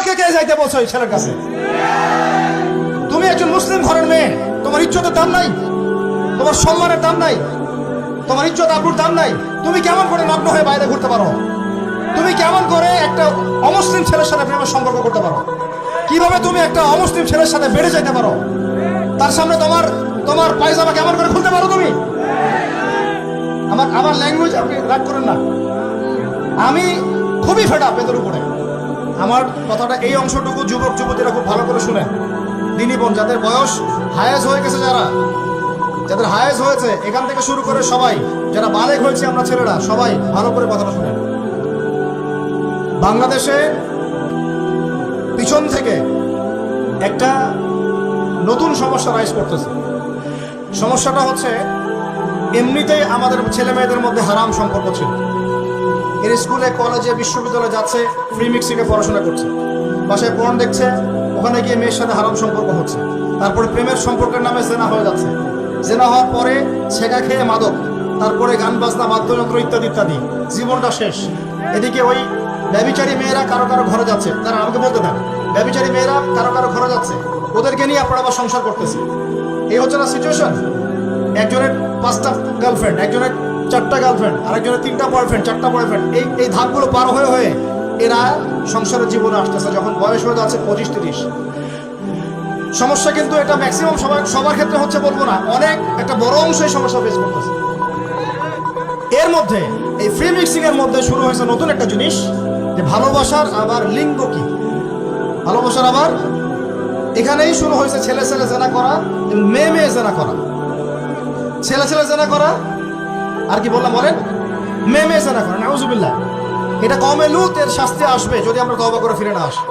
তোমাকে কে যাইতে বলছো এই ছেলের কাছে? তুমি একজন মুসলিম ঘরের মেয়ে, তোমার ইজ্জতের দাম নাই, তোমার সম্মানের দাম নাই, তোমার ইজ্জত আবরুর দাম নাই। তুমি কেমন করে নগ্ন হয়ে বাইরে ঘুরতে পারো? তুমি কেমন করে একটা অমুসলিম ছেলের সাথে প্রেমের সম্পর্ক করতে পারো? কিভাবে তুমি একটা অমুসলিম ছেলের সাথে বেড়ে যেতে পারো? তার সামনে তোমার তোমার পায়জামা কেমন করে খুলতে পারো তুমি? আমার ল্যাঙ্গুয়েজ আপনি রাগ করেন না, আমি খুবই ফেড আপ এদের উপরে। আমার কথাটা এই অংশটুকু যুবক যুবতীরা খুব ভালো করে শুনেন। দিনী বোন যাদের বয়স হায়েজ হয়ে গেছে, যাদের হায়েজ হয়েছে এখান থেকে শুরু করে সবাই, যারা বালেগ হয়েছে আমরা ছেলেরা, সবাই ভালো করে কথাটা শুনেন। বাংলাদেশে পিছন থেকে একটা নতুন সমস্যা রাইজ করতেছে। সমস্যাটা হচ্ছে, এমনিতেই আমাদের ছেলে মেয়েদের মধ্যে হারাম সম্পর্ক ছিল। এর স্কুলে কলেজে বিশ্ববিদ্যালয়ে যাচ্ছে, ফ্রি মিক্সিংয়ে পড়াশোনা করছে, বাসায় পর্ন দেখছে, ওখানে গিয়ে মেয়ের সাথে হারাম সম্পর্ক হচ্ছে, তারপরে প্রেমের সম্পর্কের নামে জেনা হয়ে যাচ্ছে, জেনা হওয়ার পরে ছেঁকা খেয়ে মাদক, তারপরে গান বাজনা, বাদ্যযন্ত্র ইত্যাদি ইত্যাদি, জীবনটা শেষ। এদিকে ওই ব্যভিচারী মেয়েরা কারো কারো ঘরে যাচ্ছে, তারা আমাকে বলতে দেন, ব্যভিচারী মেয়েরা কারো কারো ঘরে যাচ্ছে, ওদেরকে নিয়ে আপনারা আবার সংসার করতেছে। এই হচ্ছে না সিচুয়েশন? একজনের 5টা গার্লফ্রেন্ড, একজনের 4টা গার্লফ্রেন্ড, আরেকজনের 3টা বয়ফ্রেন্ড, 4টা বয়ফ্রেন্ড, এই ধাপগুলো পার হয়ে হয়ে এরা সংসারের জীবনে আসতেছে। যখন বয়স হয়ে যাচ্ছে 25-30, সমস্যা কিন্তু এটা ম্যাক্সিমাম সবার ক্ষেত্রে হচ্ছে বলবো না, অনেক একটা বড় অংশ এই সমস্যা ফেস করতেছে। এর মধ্যে এই ফ্রি মিক্সিং এর মধ্যে শুরু হয়েছে নতুন একটা জিনিস, যে ভালোবাসার আবার লিঙ্গ কি, ভালোবাসার আবার এখানেই শুরু হয়েছে ছেলে ছেলে জেনা করা, মেয়ে মেয়ে জেনা করা, ছেলে ছেলে জেনা করা, আর কি বললাম বলেন, মেয়ে মেয়ে জেনা করা। নাউজুবিল্লাহ। এটা কওমে লূত, এর শাস্তি আসবে যদি আমরা তওবা করে ফিরে না আসি।